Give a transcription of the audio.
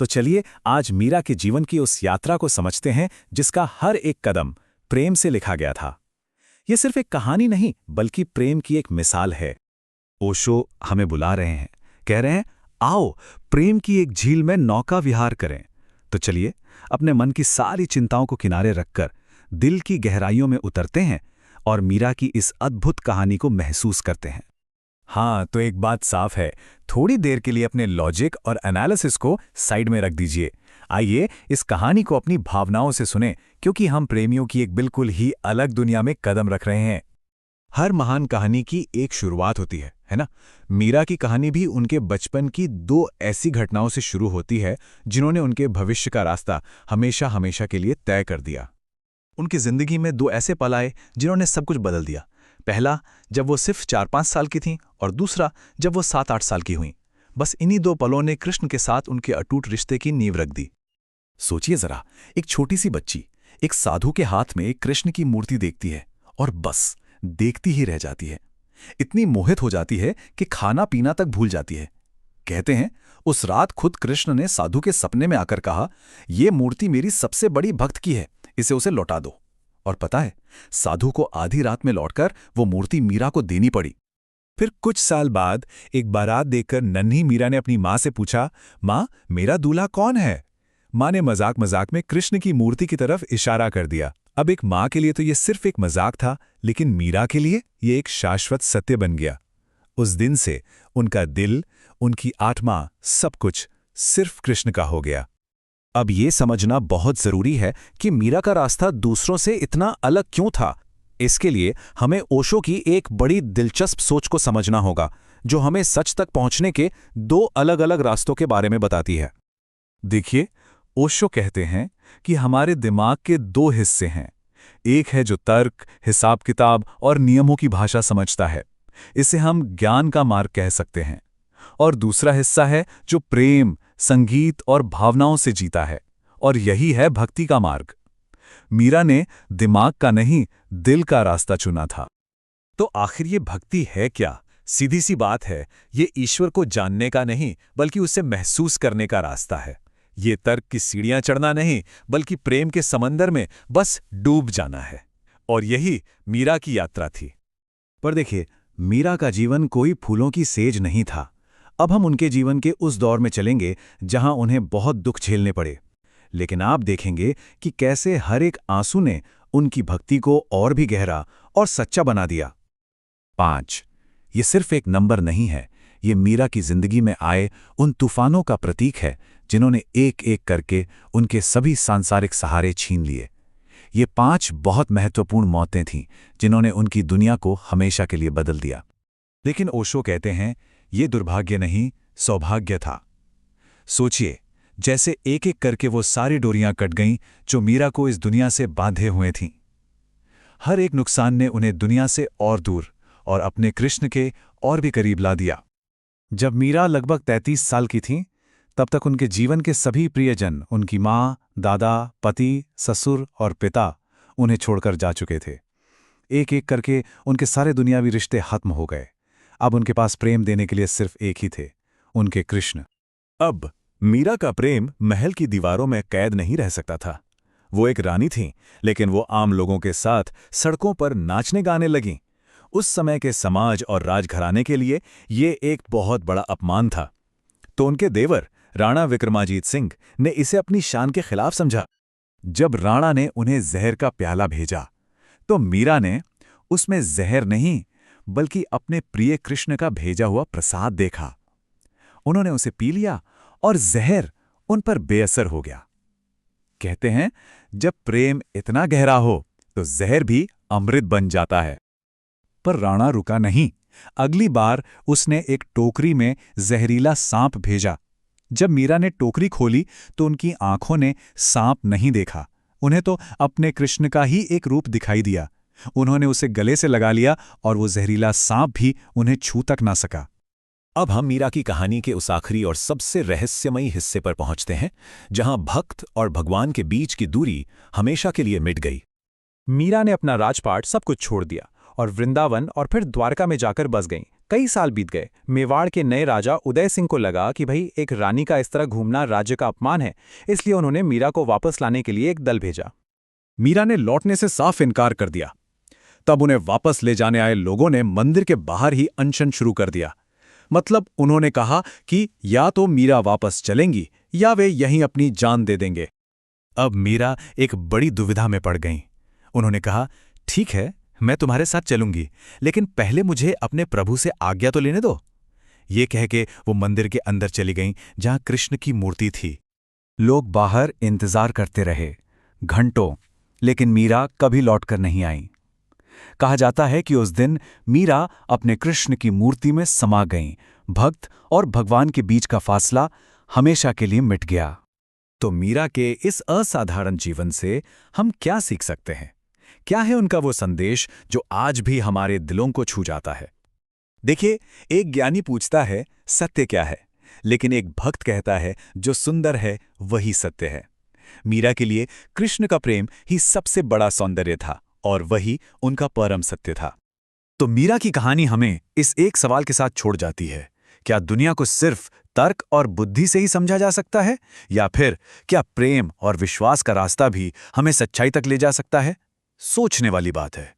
तो चलिए आज मीरा के जीवन की उस यात्रा को समझते हैं जिसका हर एक कदम प्रेम से लिखा गया था। ये सिर्फ एक कहानी नहीं बल्कि प्रेम की एक मिसाल है। ओशो हमें बुला रहे हैं, कह रहे हैं आओ प्रेम की एक झील में नौका विहार करें। तो चलिए अपने मन की सारी चिंताओं को किनारे रखकर दिल की गहराइयों में उतरते हैं और मीरा की इस अद्भुत कहानी को महसूस करते हैं। हाँ, तो एक बात साफ है, थोड़ी देर के लिए अपने लॉजिक और एनालिसिस को साइड में रख दीजिए। आइए इस कहानी को अपनी भावनाओं से सुनें, क्योंकि हम प्रेमियों की एक बिल्कुल ही अलग दुनिया में कदम रख रहे हैं। हर महान कहानी की एक शुरुआत होती है ना? मीरा की कहानी भी उनके बचपन की दो ऐसी घटनाओं से शुरू होती है जिन्होंने उनके भविष्य का रास्ता हमेशा हमेशा के लिए तय कर दिया। उनकी जिंदगी में दो ऐसे पल आए जिन्होंने सब कुछ बदल दिया। पहला जब वो सिर्फ 4-5 साल की थीं और दूसरा जब वो 7-8 साल की हुईं। बस इन्हीं दो पलों ने कृष्ण के साथ उनके अटूट रिश्ते की नींव रख दी। सोचिए जरा, एक छोटी सी बच्ची एक साधु के हाथ में कृष्ण की मूर्ति देखती है और बस देखती ही रह जाती है। इतनी मोहित हो जाती है कि खाना पीना तक भूल जाती है। कहते हैं उस रात खुद कृष्ण ने साधु के सपने में आकर कहा, ये मूर्ति मेरी सबसे बड़ी भक्त की है, इसे उसे लौटा दो। और पता है, साधु को आधी रात में लौटकर वो मूर्ति मीरा को देनी पड़ी। फिर कुछ साल बाद एक बारात देखकर नन्ही मीरा ने अपनी माँ से पूछा, माँ मेरा दूल्हा कौन है? माँ ने मजाक मजाक में कृष्ण की मूर्ति की तरफ इशारा कर दिया। अब एक माँ के लिए तो ये सिर्फ एक मजाक था, लेकिन मीरा के लिए ये एक शाश्वत सत्य बन गया। उस दिन से उनका दिल, उनकी आत्मा, सब कुछ सिर्फ कृष्ण का हो गया। अब ये समझना बहुत जरूरी है कि मीरा का रास्ता दूसरों से इतना अलग क्यों था। इसके लिए हमें ओशो की एक बड़ी दिलचस्प सोच को समझना होगा, जो हमें सच तक पहुंचने के दो अलग अलग रास्तों के बारे में बताती है। देखिए, ओशो कहते हैं कि हमारे दिमाग के दो हिस्से हैं। एक है जो तर्क, हिसाब किताब और नियमों की भाषा समझता है, इसे हम ज्ञान का मार्ग कह सकते हैं। और दूसरा हिस्सा है जो प्रेम, संगीत और भावनाओं से जीता है, और यही है भक्ति का मार्ग। मीरा ने दिमाग का नहीं, दिल का रास्ता चुना था। तो आखिर ये भक्ति है क्या? सीधी सी बात है, ये ईश्वर को जानने का नहीं बल्कि उसे महसूस करने का रास्ता है। ये तर्क की सीढ़ियां चढ़ना नहीं बल्कि प्रेम के समंदर में बस डूब जाना है। और यही मीरा की यात्रा थी। पर देखिए, मीरा का जीवन कोई फूलों की सेज नहीं था। अब हम उनके जीवन के उस दौर में चलेंगे जहां उन्हें बहुत दुख झेलने पड़े, लेकिन आप देखेंगे कि कैसे हर एक आंसू ने उनकी भक्ति को और भी गहरा और सच्चा बना दिया। 5 ये सिर्फ एक नंबर नहीं है, ये मीरा की जिंदगी में आए उन तूफानों का प्रतीक है जिन्होंने एक एक करके उनके सभी सांसारिक सहारे छीन लिए। ये 5 बहुत महत्वपूर्ण मौतें थीं जिन्होंने उनकी दुनिया को हमेशा के लिए बदल दिया। लेकिन ओशो कहते हैं ये दुर्भाग्य नहीं, सौभाग्य था। सोचिए, जैसे एक एक करके वो सारी डोरियां कट गईं जो मीरा को इस दुनिया से बांधे हुए थीं। हर एक नुकसान ने उन्हें दुनिया से और दूर और अपने कृष्ण के और भी करीब ला दिया। जब मीरा लगभग 33 साल की थीं, तब तक उनके जीवन के सभी प्रियजन, उनकी माँ, दादा, पति, ससुर और पिता उन्हें छोड़कर जा चुके थे। एक एक करके उनके सारे दुनियावी रिश्ते खत्म हो गए। अब उनके पास प्रेम देने के लिए सिर्फ एक ही थे, उनके कृष्ण। अब मीरा का प्रेम महल की दीवारों में कैद नहीं रह सकता था। वो एक रानी थीं, लेकिन वो आम लोगों के साथ सड़कों पर नाचने गाने लगीं। उस समय के समाज और राजघराने के लिए ये एक बहुत बड़ा अपमान था। तो उनके देवर राणा विक्रमाजीत सिंह ने इसे अपनी शान के खिलाफ समझा। जब राणा ने उन्हें जहर का प्याला भेजा, तो मीरा ने उसमें जहर नहीं बल्कि अपने प्रिय कृष्ण का भेजा हुआ प्रसाद देखा। उन्होंने उसे पी लिया और जहर उन पर बेअसर हो गया। कहते हैं जब प्रेम इतना गहरा हो तो जहर भी अमृत बन जाता है। पर राणा रुका नहीं। अगली बार उसने एक टोकरी में जहरीला सांप भेजा। जब मीरा ने टोकरी खोली तो उनकी आंखों ने सांप नहीं देखा, उन्हें तो अपने कृष्ण का ही एक रूप दिखाई दिया। उन्होंने उसे गले से लगा लिया और वो जहरीला सांप भी उन्हें छू तक ना सका। अब हम मीरा की कहानी के उस आखिरी और सबसे रहस्यमयी हिस्से पर पहुंचते हैं, जहां भक्त और भगवान के बीच की दूरी हमेशा के लिए मिट गई। मीरा ने अपना राजपाट सब कुछ छोड़ दिया और वृंदावन और फिर द्वारका में जाकर बस गईं। कई साल बीत गए। मेवाड़ के नए राजा उदय सिंह को लगा कि भाई एक रानी का इस तरह घूमना राज्य का अपमान है, इसलिए उन्होंने मीरा को वापस लाने के लिए एक दल भेजा। मीरा ने लौटने से साफ इनकार कर दिया। तब उन्हें वापस ले जाने आए लोगों ने मंदिर के बाहर ही अनशन शुरू कर दिया। मतलब उन्होंने कहा कि या तो मीरा वापस चलेंगी या वे यहीं अपनी जान दे देंगे। अब मीरा एक बड़ी दुविधा में पड़ गईं। उन्होंने कहा, ठीक है, मैं तुम्हारे साथ चलूंगी, लेकिन पहले मुझे अपने प्रभु से आज्ञा तो लेने दो। ये कह के वो मंदिर के अंदर चली गईं, जहां कृष्ण की मूर्ति थी। लोग बाहर इंतजार करते रहे घंटों, लेकिन मीरा कभी लौटकर नहीं आई। कहा जाता है कि उस दिन मीरा अपने कृष्ण की मूर्ति में समा गईं। भक्त और भगवान के बीच का फासला हमेशा के लिए मिट गया। तो मीरा के इस असाधारण जीवन से हम क्या सीख सकते हैं? क्या है उनका वो संदेश जो आज भी हमारे दिलों को छू जाता है? देखिए, एक ज्ञानी पूछता है सत्य क्या है, लेकिन एक भक्त कहता है जो सुंदर है वही सत्य है। मीरा के लिए कृष्ण का प्रेम ही सबसे बड़ा सौंदर्य था और वही उनका परम सत्य था। तो मीरा की कहानी हमें इस एक सवाल के साथ छोड़ जाती है, क्या दुनिया को सिर्फ तर्क और बुद्धि से ही समझा जा सकता है, या फिर क्या प्रेम और विश्वास का रास्ता भी हमें सच्चाई तक ले जा सकता है? सोचने वाली बात है।